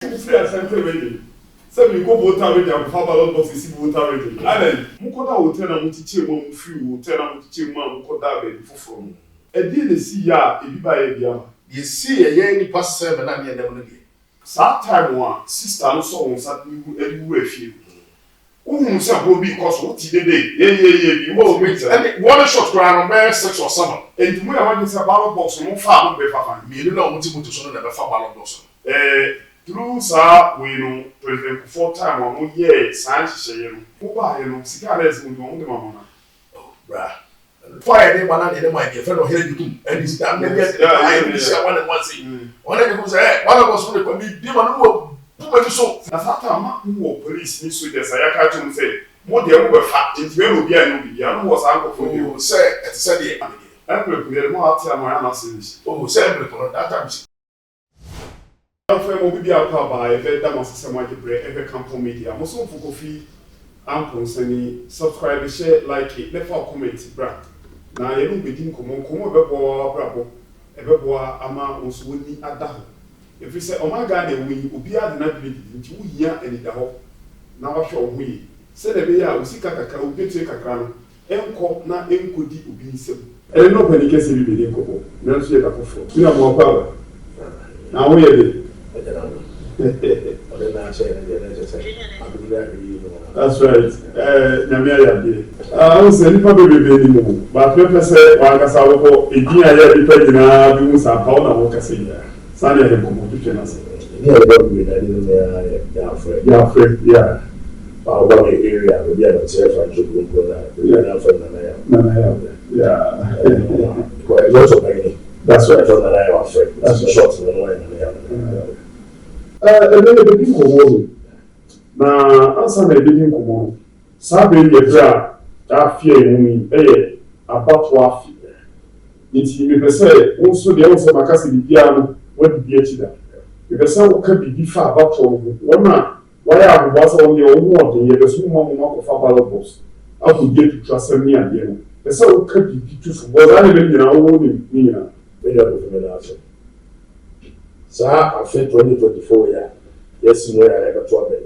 Free assembly ready. Say we go voter ready and have ballot box see voter ready. And mu ko da hotel na mu tiche mu free hotel na mu tiche mu ko da be foforo. E di na si ya e bi ba ye bia ma. Ye see ye ni pass 7 na me dem no die. That time one sister no so won sa ni wu afie. Uhun se bro bi cause what ti dey ye bi wo meet and one shot ground on 6 or 7. And mu ya wan say ballot box mo fa mo be fa fa. Me ni na o ti mutu so na be fa ballot box. Through sa we no president for time on ye san hihye no wo ba ye no sika less mo don de mama na bra fire dey man na dey my dey friend o here you and this time dey get I dey share one and one say one dey go say one of us go dey man no bu me so na fata ma wo police ni so dey say ya ka tun say mo dey mo be fa nti we no bia no bia no was anko for you say et say dey every mo atia ma na say oh say every that time After mo bi apa ba e be da masese mo agebre e be campo media mo so mfoko fi ampon sani subscribe share like it leave a comment bra na ye no be din komo be bo brabo e be bo ama onso woni ada ho e fi say o ma ga na ewi obi ade na bi nti wo hia ani da ho na wa hwe ho yi se de be ya osika kakra obi tue kakra no enko na enkodi obi nsem e no pani kese bi din komo na so ye ta fofo ina mo pa na wo ye de That's right. I was any probably anymore. But Professor Wagasawa, a dear, I depend on doing some power of work. Sunday, I come to Genesis. Yeah, afraid, yeah. Our area will be able to say for yeah. Quite lots of money. That's right. I am afraid. That's short and line. And then the big common. Now, answer the big common. Sabe ye bra, afie uni, about wafi. It's you may say, also the answer Macassi the piano, what the BH. If the sound can be different about one man, why I was on the own water, yet the small monk of our boss. I would get to trust me again. The sound can be truthful, but I live in our own meaning. So I feel 2024 year. Yes, no, I got trouble.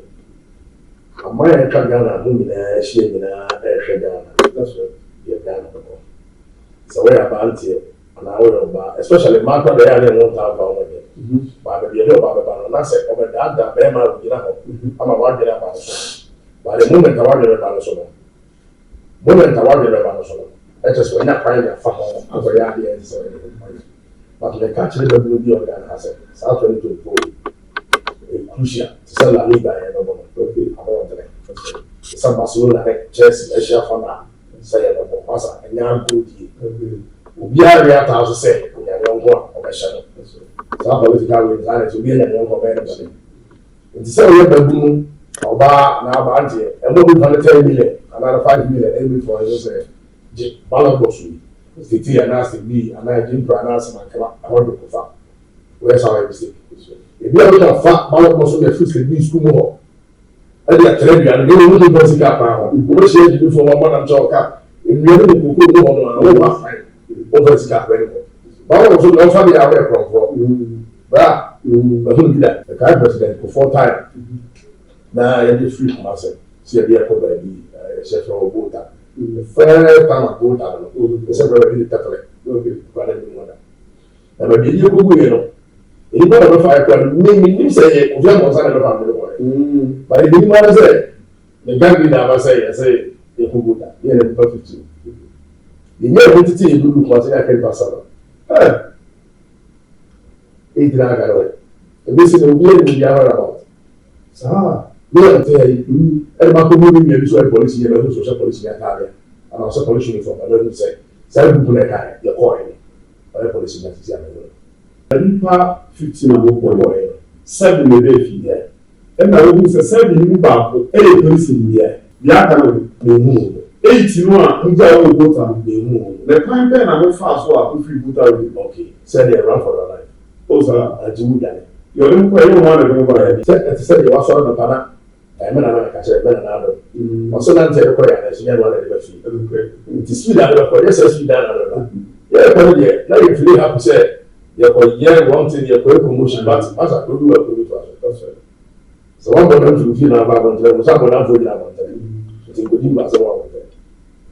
I might have come down and moving a shame in a Ghana. That's what you're Ghana. So we're about here, and I will about, especially Marco, they are in 1,000 again. But you know about the answer over that Bema, you know, I'm a word about it. But the moment I want to about it, moment I want to about it, I just went up finding a farm over the end. But the country will be organized. South 2024 is crucial to sell La Liga and okay. Some Barcelona, Chelsea, Asia Fana, say a Pasa, and young good. We are real to say, we are young one of a channel. Some political will to be a young commander. In the same way, Oba now Banty, and what we want to 10 million, another 5 million every for us, Balabosu. City and ask me, and I didn't pronounce my club. I want to confirm. Where's our mistake? If you have a fat ballot, most of the first in school more. I did a trade and you will go to Capra. We share you for 1 month and talk. If you have a good one, over the cap anymore. But I also know how they are there from. But who did that? The guy president for 4 times. Now I am free from myself. See a beer for the chef of water. The first time I go down, it's a very Catholic. And maybe you go, you know. You know, if I can maybe say, we have one side of the family. But if you want to say, the gang never say, I say, you can go down. You know, perfect too. The new entity you look like I can pass out. It's not going to this is the way we are about. So, we are saying, everybody moving the visual policy and the social policy in Italia, and also police uniform. I don't say, 7 people like I, you're calling or policy in Italia. Nipa 15 na go boy 7 na dey fi there and na we say 7 ni ba ko police ni there bia ka no mu 8 no a nja wo go ta mu the kind pen na go fast so a go free go ta okay say they run for your life o sa ajimu dane yo no ko e no na go ba say you was on the pana I mean na ka say na na do so na nte ko ya na so ya no na dey ba fi it is speed na ko yes speed na na yeah ko dey na you feel happy say you one thing, you promotion, but as a good work, that's right. So one bottom to feel about one, some bottom for that one. It's a good master one.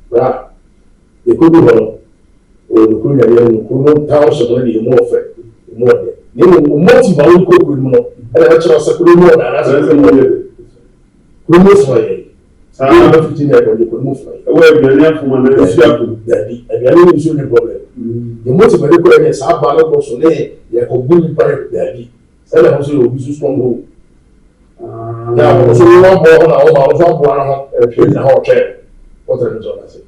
Right? The good one, or the good thousand already more fair, more there. You know, most of our cook with more, and I trust a good more than as a good. I have 15 years when you could move. Well, you're from an issue problem. The most of the questions are about also there, you're a good parent, daddy. And also, you'll be so strong. Now, also, you want more in a hot chair. What I say?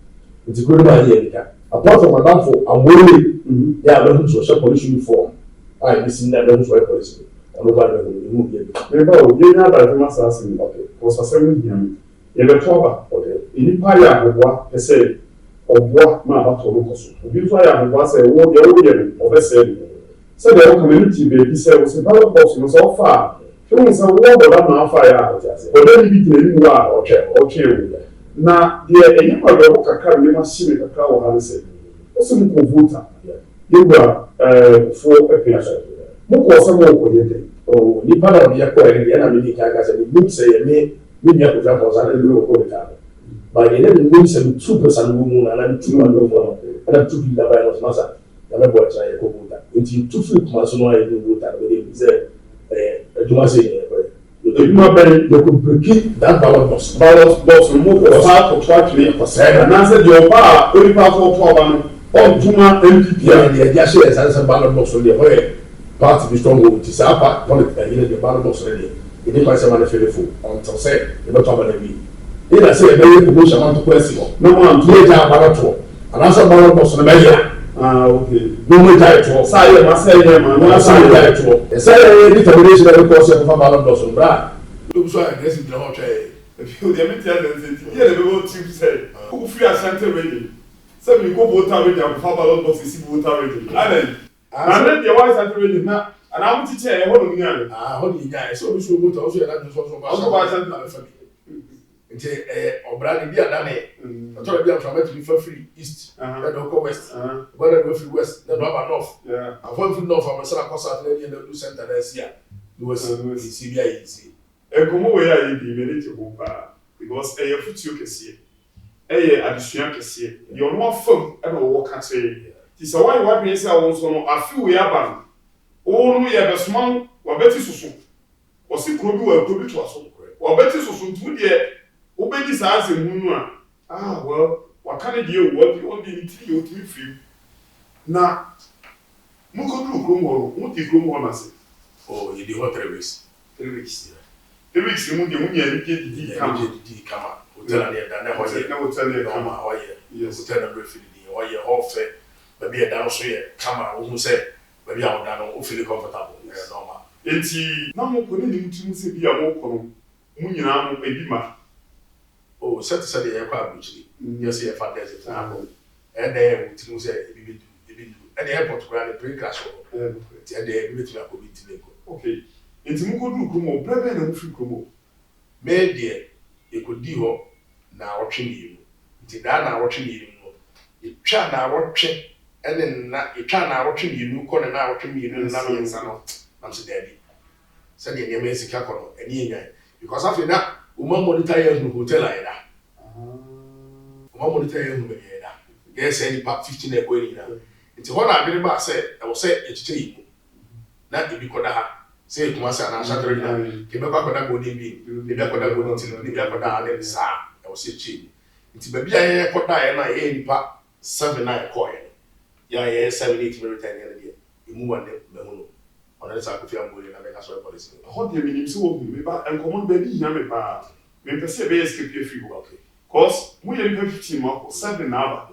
It's a good idea. Apart from a lamp for a worry, yeah, I'm social police uniform. I'm missing that policy. I'm not going to remove it. You know, I must ask him, okay, was a 7 years. Yɛbɛtɔba nipa yɛ ahoboa ɛsɛ ɔboa ma abatɔ no kɔ so obi nso ayɛ ahoboa sɛ wo deɛ woyɛ no ɔbɛsɛ no sɛdeɛ woka m'ani baabi sɛ wo sɛ ballot box no sɛ ɔfa a hwɛ wo sɛ wɔbɔda ma afa yɛ a ɔda ne bi gyina anim a ɔtwɛn wo na deɛ ɛnyɛ kwadɔbo kakra nneɛma hye me kakra wɔ ha no sɛ wo sɛ mokɔ vota yɛwura foɔ apɛ so mokɔɔ sɛ mowɔkɔyɛ dɛn nipa na ɔde yɛkɔɛ no deɛ na medi ka ka sɛ menim sɛ yɛme we have to for that by the end of 2% woman and 2 and I'm 2 people by us massa. The member try a computer. Until 2 feet must know I do water with him say do I say you know better you could break that ballot box remove the part of 5% and answer your power only part of 12 on Juma MPP and the idea is as a ballot box on the way part to be strong with this part political the ballot box already. It is quite a manifesto until say the not about the week. It has said a very good amount of question. No one to lay down ballot and answer ballot box on the measure. Okay. No more title. Say, must say, man, say title. A say determination of the course of ballot box on Brad. Looks like this is the hot chair. If you let me tell them, here the vote team say, who free a center ready. Some you go vote already and ballot box is vote already. And then the white center ready now. And I want to tell you what we are. What you guys, so we should go to also that is also about it's a Obrani Dia Dane. I told you from it to be for free east, then go west, whether go free west, then rubber north. Yeah, I want to know from a Sarah Costa and the new center this year. You was CBI. A come away, I be ready to go because a foot you can see. A addition can see. You're not firm and all can say. It's a white what means I also a few years back. Oh, no, yeah, but small, or better so. Or see, could be well, could be to us. Or better so soon, 2 years. Obey this answer, Munua. Ah, well, what can I do? What you only need to be free. Now, Muko do Grumor, what you Grumor, I say. Oh, you do what 3 weeks. 3 weeks. 3 weeks, you won't get the come up. Hotel and the come out, yes, tell them briefly, or your whole fair, maybe a downstream, come out, who said. Maybe I don't feel comfortable. Normal. Enti na mo ko ni ntimu se bia mo ko no mu nyina mo ebima. Oh, set the aircraft actually. Yes, you find there's example. And then ntimu se ebi. And the airport ground pre crash. And the meeting a COVID. Okay. Enti mu ko du kromo, brebe na mu fi kromo. Me de e ko di ho na otwe ni mu. Enti da na otwe ni mu. E twa na otwe and then etwa na awotwe mienu ko na awotwe mienu na no yensa no am se daddy said the name is Kakono and yen because after that woman monitor you hotel aida woman monitor you be aida get say pa 15 e ko ni na nti ho na adwene ba say e wo say echiche yi na e bi koda ha say kuma say na shatter na ke be koda go ni bi e be koda go ni ti ni be koda ha de sa e wo say chi nti ba bia ye koda ye na ye nipa 7 na e ko ye yeah 7-8 minutes and the you move on the moon on the side of your body and make us policy. How do you mean so me ba and common baby yame ba me pese be escape free okay cause we dey 15 ma 7 na ba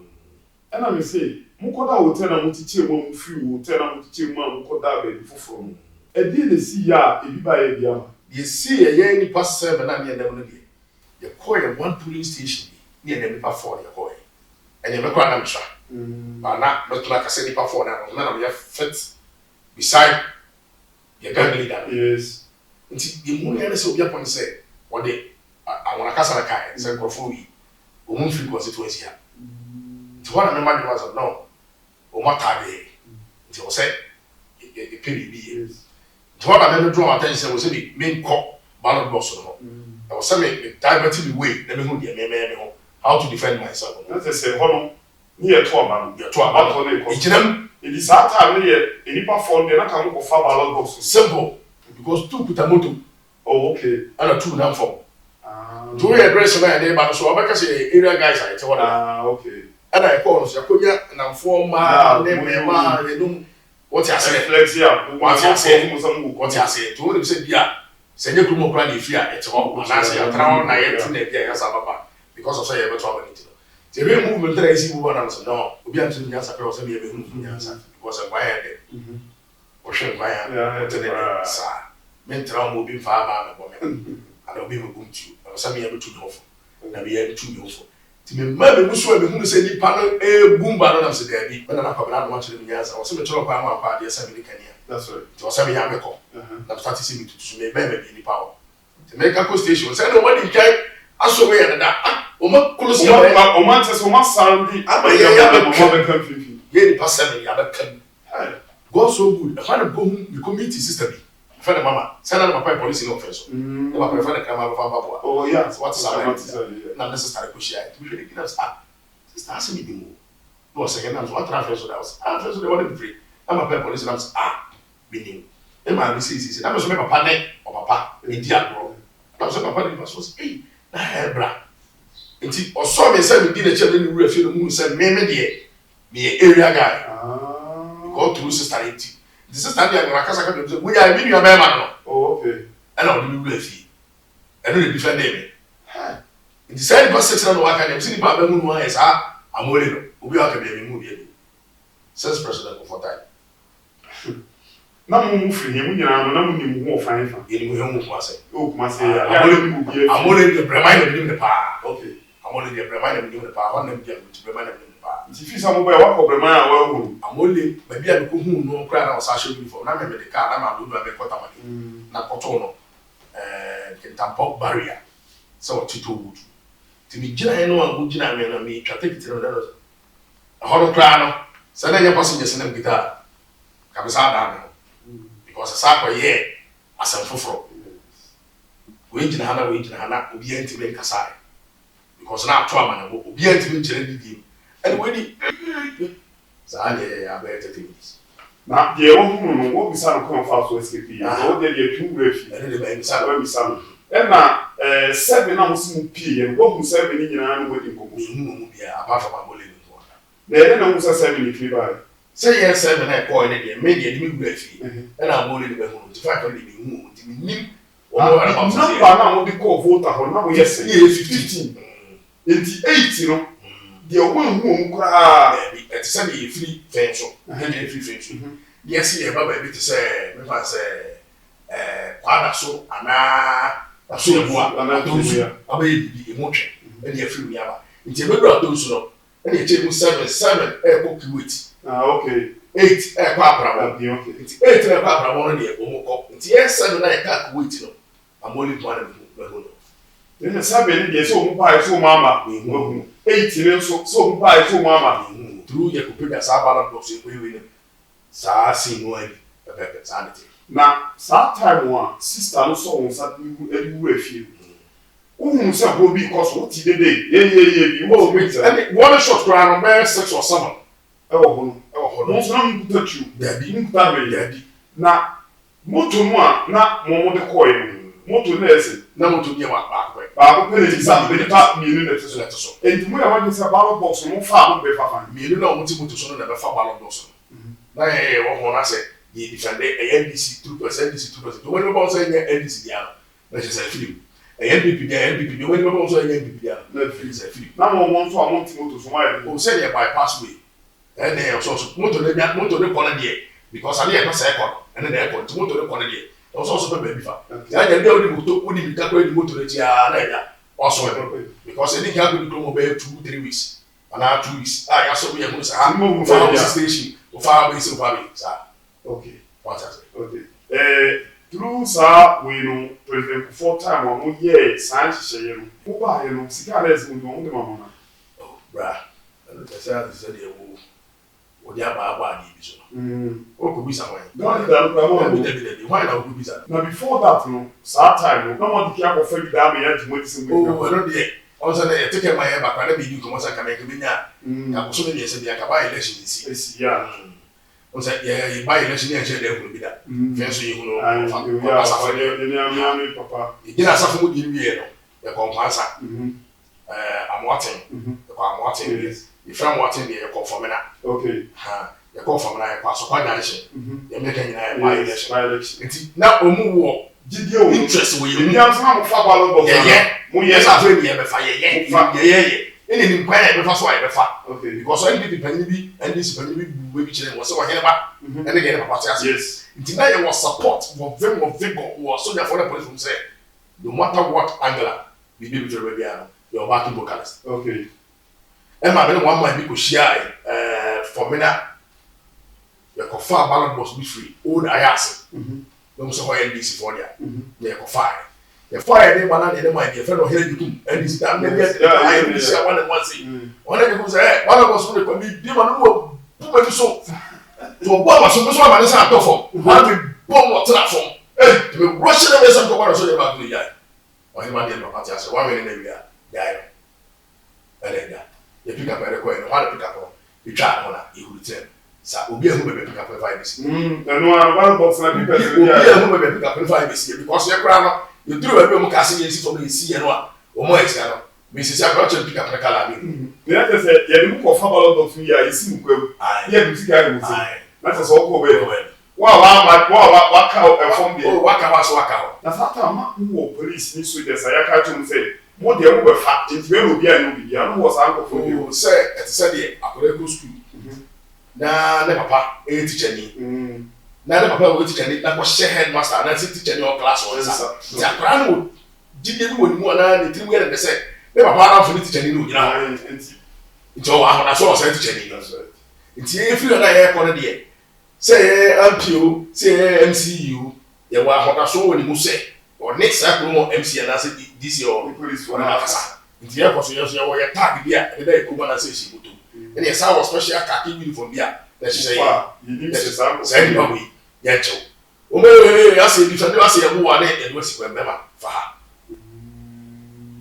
and I say mu koda hotel na mu tiche mu free hotel na mu tiche mu koda be foforo e dey the see ya e bi ba ye bia ma you see ye ni pass 7 na me dem no dey you call one police station ni na me pa 4 you call and you make one am sha but not like I said, if I fall down, none of your fit beside your gang leader. Yes. The money I said, upon say, one day, I want to cast a car and say, go for me. Woman feel constituency here. To one of the money was no, or what time it was said, a penny be. To one of them draw attention was a main cop, ballot box no I was saying diverting the way let me know the how to defend myself that's say hono near to about it is that time any perform the na can go for ballot box simple because two put a moto okay and two now for do we address my neighbor so I say area guys I tell okay and I call us yakoya na form ma they don't what you say flex here what you say to him say bia say you come kra na fia e te ho na say atra na ye tu na bia ya sa papa because of say you better about it the way movement that is you want to no obi am to nya sa pray say be hu nya sa because why there o hwe why ya to the sa men tra mo bi fa ba me bo me and obi me gum tu say me ya betu do fo na be ya betu do fo ti me ma me muso me hu say ni pa no e gumba no na say there bi na kwa na no chere nya sa o say me tro kwa ma kwa de say me kania that's right o say me ya me ko na start see me to me be me ni pa o ti me ka ko station say no money kai aso we ya da o ma close ya o ma tse so ma sound ya be kan fifi ye ni pa 7 ya be kan God so good I find go the community sister bi friend mama send na papa police in offense o papa friend kama ba fa ba oh yeah what is that na necessary ko share we should give us sister ask me demo no say na so what transfer so that was transfer so they want to free am papa police na be new e ma be see na me so me papa ne o papa e di agro na so papa ne so say na hebra enti o so me say me di na che me wura fi no mu say me de me area guy go through sister enti the sister dey na kasa ka do we ya me nua be ma no oh okay and o di wura fi and no dey defend me enti say the sex na no waka dem see ba be mu no esa amole no obi aka be me mu bi since president for time na mu free him nyina no na mu nim ho fan fa ye mu hemu ko ase o kuma se ya amole de brema na nim de pa okay amole de brema na nim de pa wa na bi de brema na nim de pa ti fi sa mo ba wa ko brema ya wa hu amole ba bia ko hu no kra na o sa show uniform na me de ka na ma do na be kota ma na koto no tampo barrier so tito wood ti mi gina eno an go gina me na mi twa take tire na no horo kra no sa na nya passenger se na gita ka be sa da no because sa ko ye asam foforo we gina hana obi anti be nkasa because na ato ama na obi anti be nkire didi and we di sa ne ya be 30 minutes na de wo hu no wo bisa no come fa so escape ya wo de tu refi and de be bisa no bisa no e na 7 na mo simu pie ye wo hu 7 ni nyina no wodi nkomo mu bia apart from abole ni ko na mo sa 7 ni fi ba say yes 7 na ko ne de me de mi gura fi e na abole ni be hu ti fa ko de mi hu ti mi nim o mo na ba say na mo di ko voter ho na mo yes 15 enti 8 no de o mo hu o kura e ti say me free fenso e free fenso yes ye baba e ti say me fa say kwada so ana aso e boa ana tozu aba e bi e mo twe e de free mi aba nti e be do tozu no e de che mu 7 e ko kiwit okay 8 e kwa aprabo okay nti 8 e kwa aprabo no de o mo ko nti yes 7 na e ka kiwit no amoli to ana be ho no ne 7 ni de so mo pa so mama we hu 8 ni so mo pa so mama through ye ko pega sa bala box e we ne sa si no ani pepe sa de na sa time one sister no so on sa wu afie uhun se bro bi cause what ti dey ye bi wo me and one shot ground on man 6 or 7 e wo ho no so na mu tachu da bi mu ta be ya bi na moto no a na mo de koy moto na ese na moto ni wa ba ko pe ni sa be ta mi ni na so enti mu ya wa ni sa ballot box mo fa mo be fa fa mi ni na mo ti moto so na be fa ballot box na ye wo ho na se ye defend NDC 2% do when about say NDC dia na je say film NPP do when about say NPP dia na film na mo won so amount moto so ma o say ye bypass way and then so moto ne corner there because ali e no say corner and then e corner moto ne corner there also be be fa ya je dey odi moto odi bi ka ko edi moto ne ti a na ya also because any can go do mo be 2-3 weeks and 2 weeks ya so be e mo say mo fa station o fa be sa okay what has it okay through sa we no president for time mo ye san hihye no mo ba ye no sika les mo de mama na oh bra and the say the odi aba di bi so o ko bisa wan don't that no bi why na o ko bisa now before that no sad time no one dey for family that me yanti mo disin we no dey also na take my ba kwa na bi di ko mo sa ka me ke nya ya ko so ne se bi aka ba election si yeah on say ya ba election ya share dey ko bi da fenso yi huno ya sa ne papa igina sa fu mu di wi no ya ko kwasa amoaten ko amoaten if I'm watching the conformina. Okay. The conformina pass quite nice. You make a my election. Now, Omu, did you interest with you? Some football. Yeah. Yes, I've really ever fire. Yeah. Any inquiry ever fast why ever. Okay. Because I did depending and this baby children was so here back and again about yes. Tonight was support for them of vigor was so therefore the police from say no matter what angle we do with the you're backing vocalist. Okay. Emma been one man because she for me now the cofa ballot was be free old ayas no so why NDC for there the cofa the fire dey man and my dear friend here you and this time maybe I will see one and one say one of them say one of us will come be man no do so to bomb so man say at for one be bomb what that from eh to rush them some go one so dey back to the guy or him and the party say one minute we are guy and you pick up a record and one pick up you try on a you return. So, we are going to pick up a 5 days. And one box and people we are going to pick up a 5 days because you're crown. You do a room casting for me, see and one or more external. Mrs. Approach pick up a color. The other said, you look for football of me, I see you. I that's all away. Wow, what out and from the work out. That's not a police needs to say. What the other fact is very good. I was uncle for you. Say, at Sunday, I could go school. Now, the papa, a teacher. Now, the papa will teach any that was share headmaster and I see teacher in your class or the Akran did you do more than the 3 years and they said, the papa for the teacher, you know, it's all I saw a teacher. It's if you and I have one idea. Say, MPU, say, MCU, you were what I saw when you say. Or next cycle more MC and I said this year or police for another. It's the airport, so you're tag here, and then Kuban says she would do. And yes, I was special khaki uniform here. Let's say, you need to say, Yacho. I say, you shall never say a woman and was remember for her.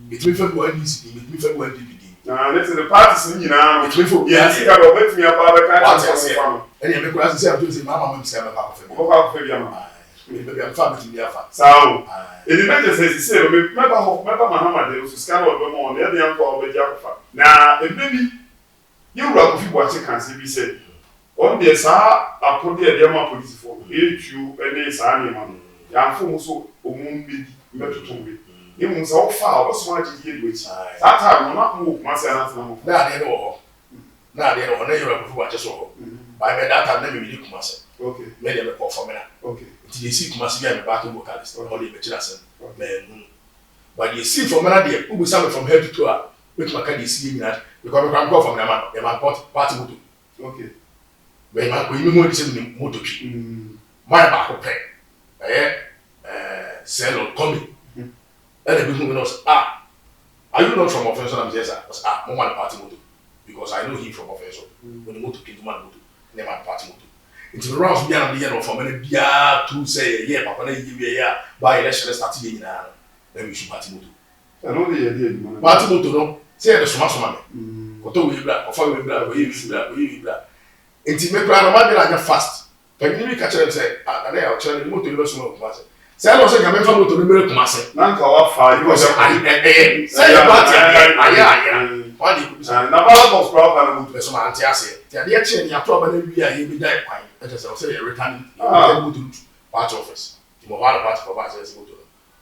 It will be one easy, it will be one DVD. Now, let's the parties in you now. It will be yes, you got to wait for me about the kind of and you make us say, I'm just a mamma, say, I'm a maybe I'm family to be a fact. So, it depends, as you say, remember Muhammad, there was a scanner of them on the other young call with Jaffa. Now, it may be you will have watching cancer be said. On the Sa, I put the Dema police for you and this animal. Young folks so won't be better to me. It was all far, what's one to deal with. That time, not move myself. Now they know. Now they know, you're a watch us all. By that time, let me look myself. Okay. Made a call for me. Okay. You see, must be a backing vocalist or only Bachelors. But you see from another day, who will suffer from head to toe, which my candy see that because I'm going from the man party motor. Okay. When you want to send motor, my back of pay, sell or coming. And the people knows, are you not from offense? I'm yes, one party motor because I know him from offense. When the motor came to my motor, never party motor. It's around beyond the year for many year to say, yeah, Papa, you by election started in then we should party motor. I know the idea. Party motor, no, say the smash man. Koto we black, or follow we black, we black. It's make plan of my fast. Can you catch them say, and they are telling the motor, you know, smoke. Say, I was saying, I'm from motor, the master. Nanka, what fire? Because I say, party, why do you say, Navarro problem with some auntie? I say, the idea, you have trouble, we are here, we die. I just say, returning to part office. You know, one part for us go to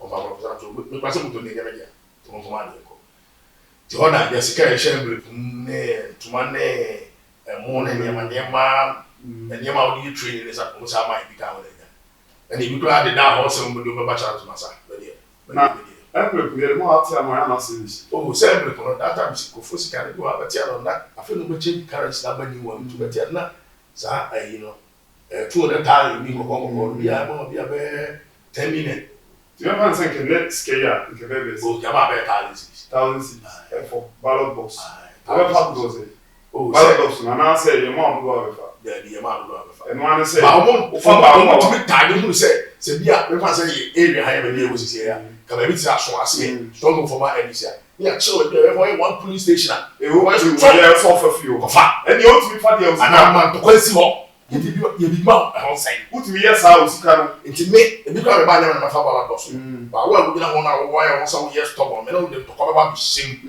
our representative, we pass to the area to command. The honor, Jessica, Shelby, to money, a morning, and your mom, and your mouth, you train is up, which I might become. And if you could have the down also, would do a bachelor's master. I prepared more time when I see this. Oh, several that time, Kofusi can go out on that. I feel no change currents number you want to get now. So, you know, 200,000 people come be a 10 minutes. Do you ever think the next scale in Quebec? Oh, Yama thousands for ballot box. I have had those. Oh, ballot box, and I say your mom go over. there be a man no abefa and one say ba omo to me tag hu say bia me fa say area high be we sisi ya ka ba bi ti aso ase strong for my edisia ya chill we be one police station e wo ya so for few kofa and you want me fa there ana man to kwesi ho ye bi ma ho say utumi yes ha osika no nti me e bi ka me ba nya na fa bala boss ba wo agu na ho na wo ya wo so yes stop me no de to ko ba bi shim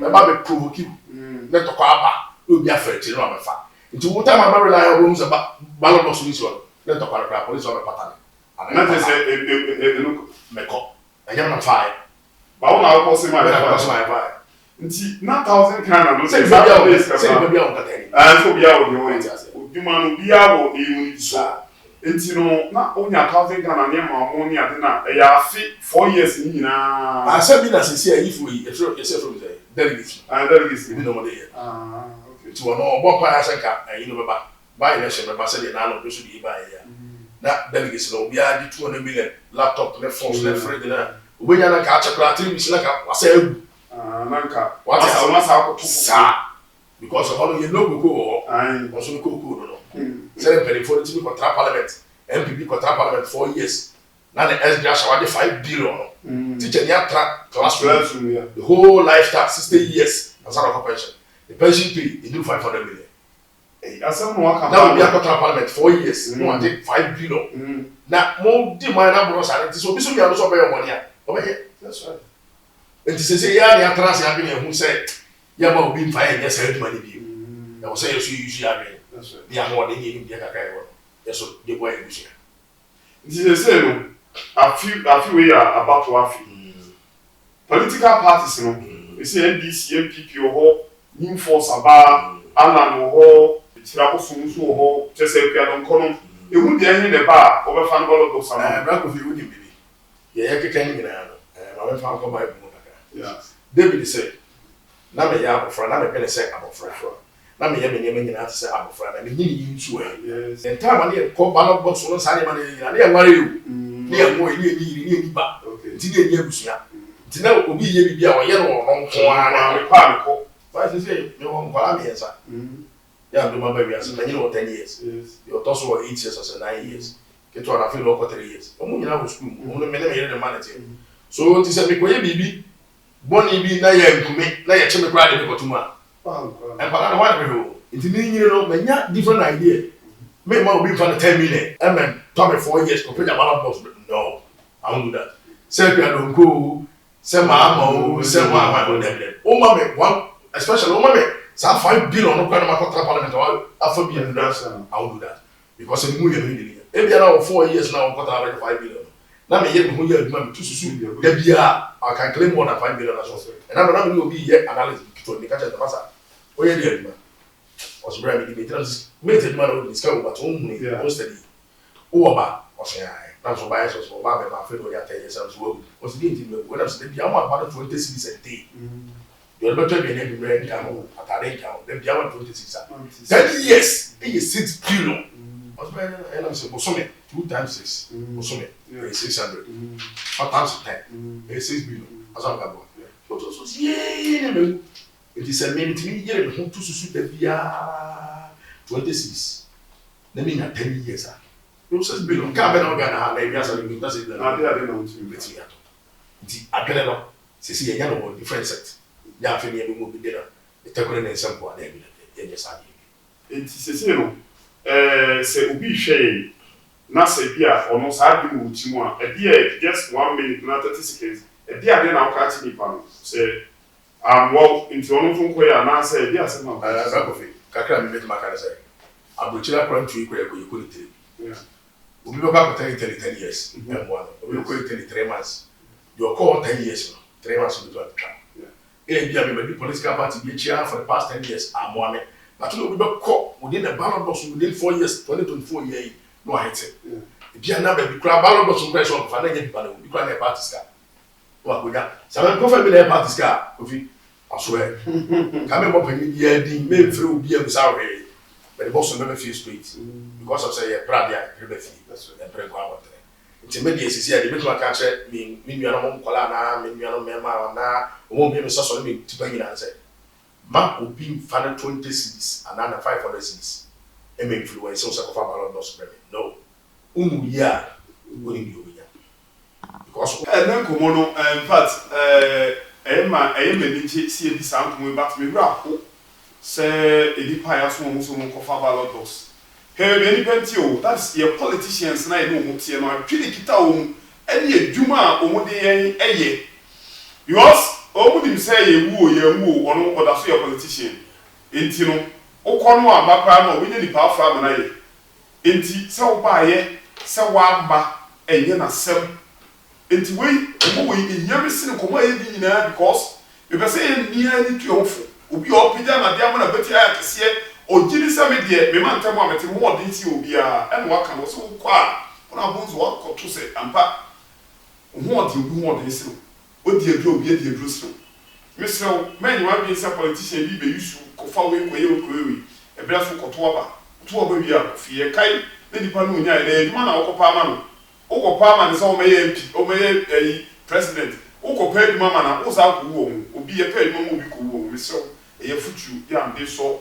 me ba be provoke me to ko aba obi afeti no amefa nti wo ta ma ba rely on so bala boss ni so le to ko ra police o me patane ana te say no me ko anya na fa ba wo na ko se ma fa nti na 1000 kana no say bia on katani so bia wo yo oduma no bia wo e uni so nti no na onya 1000 kana ne ma mo ni ade na ya afi 4 years ni nyina asa bi na sisi ayifu yi e from there delegates bi no mo dey okay ti wono obo pa asa ka yi no ba election ba say dey na no do so di ba ya na delegates no bia di 200 million laptop ne phones ne fridge na obenya na ka achakra television na ka wasa egu nanka what is on sa ko sa because of all you know go also ko no say very for the contra parliament MPP contra parliament 4 years na the SDA shawade 5 billion teacher ni attract classroom the whole lifestyle 60 years as a pension the pension pay e do 500 million asem no aka now we are contra parliament 4 years no I take 5 billion na mo di man na bro sa so bi so mi ado so be your money a obeye that's right enti se ya ni atrase ya bi na hu se ya ba obi mfa ya say aduma ni bi ya wo say you use ya bi that's right ni ahụ ọdị nye ndị aka kai wo ya so de boy egusi nti se no afi we are about to afi political parties no we say NDC MPP ho new force aba anan ho tirako sunsu ho chese pia don kono ehu de hin de ba obefa no bolo do sama bra ko fi wudi bibi ya keka ni nyina no ma me fa ko ba ebu kaka yeah David said na me ya abofra na me pele say abofra na me ya me nyema nyina say abofra na me nyini yi nsu yes en time na ko ballot box no sa ne ma ne nyina na ya nware yu ne ya mo ni ba ti ne ni abusua ti na obi ye bibia o ye no no nko ana me pa me ko ba se say me won kwala me yesa ya do ma ba wi asa na nyina o 10 years yes yo to so 8 years or 9 years ke to na fi lo ko 3 years o mu nyina wo school mo me ne me yere de manage so ti se me ko ye bibi boni bi na ya nkume na ya cheme kra de me kotuma en pala na wa de ho nti ni nyire no menya different idea me ma obi fa na 10 million amen to me 4 years ko penya bala boss no I won't do that say pia don go say ma o say ma go dem o ma me one especially o ma me sa 5 billion no kwa na makotra parliament wa afa bi do that I won't do that because e mu ye no ni e bia na 4 years na o kota 5 billion na me ye me ho ye aduma me tususu da bia I can claim more than 5 billion as well and na me obi ye analysis to me catch the massa o ye dey aduma o so bra me di trans me te aduma no discuss about o mu ni o study o ba o so ya na so ba so so ba me ma fe do ya 10 years so o so di nti me when am say bia mo about 20 cities a day you better be any brand down atare down the bia 26 10 years be 6 billion o so ba and am say so me 2 times 6 o so me 600 4 times 10 6 billion aso ga bo so ye ne me it is a minute me yere me ho to susu da bia 26 na me na 10 years ah you 6 billion ka be na ga na na bia so me ta se na dia de no tu beti ya to di agere no se se ye ya no different set ya fe ne me mo bi de na e takore na ensampo na bi ye je sa bi nti se no se obi hwe na se bia ono sa di mu ti mu a e dia just 1 minute na 30 seconds e dia de na o ka ti ni pa no se well into ono fun ko ya na se dia se ma ba ko fe kakra me meti makare se abrochira kwantu ikwe ko yiko ni yeah obi be ka ko 10 years and one obi ko 3 months you call 10 years no 3 months do to try e bia me be political party be chair for the past 10 years amoame but obi be ko within the ballot box within 4 years 2024 year no hit bia na be kura ballot box ko so fa na nya bi ba na obi kura na party ska wa ko ja sabe ko fa bi na party ska ofi aswe ka me mo pani bia din me mfre obi am sa we but the boss never feel straight because of say brad ya rebe fi that's the break wa water nti me dey sisi ya dey make ka che me nua no mo kola na me nua no me ma na o mo me so so me tipa nyina say ma obi fa na 20 cities and na 500 cities and influence on Sakofa Ballon d'Or Supreme. No. Umuya, going to be because and then Komono, in fact, I am a see this out me back me rap. Say, Edi Pias won Musumo Kofa Ballon d'Or. Hey, any pentio, that's your politicians, and I know what's your man. Pretty kita any Juma or Modi because all would say woo or that's your politician. Intino, Okono, Macrano, we need the power family. Inti, so by so wamba, and yena sem. Inti we in Yamison, because you can say nearly to Ubi or Pijama, Diamond, but I can see or Jimmy Samedia, Memantama, more DT will be and what can also qua. On our bones, what to say, and pa. What do you want this? What do you do? Get the Jerusalem. Mr. Man, you have been some politician, be used to follow query, a breath of Cotuaba, we are, Fia Kai, Lady Panunia, a man of Parman. Oko Parman is all may a president. Oko paid Mamma, who's out womb, will be a paid mom will be cool, Mr. A future young, they saw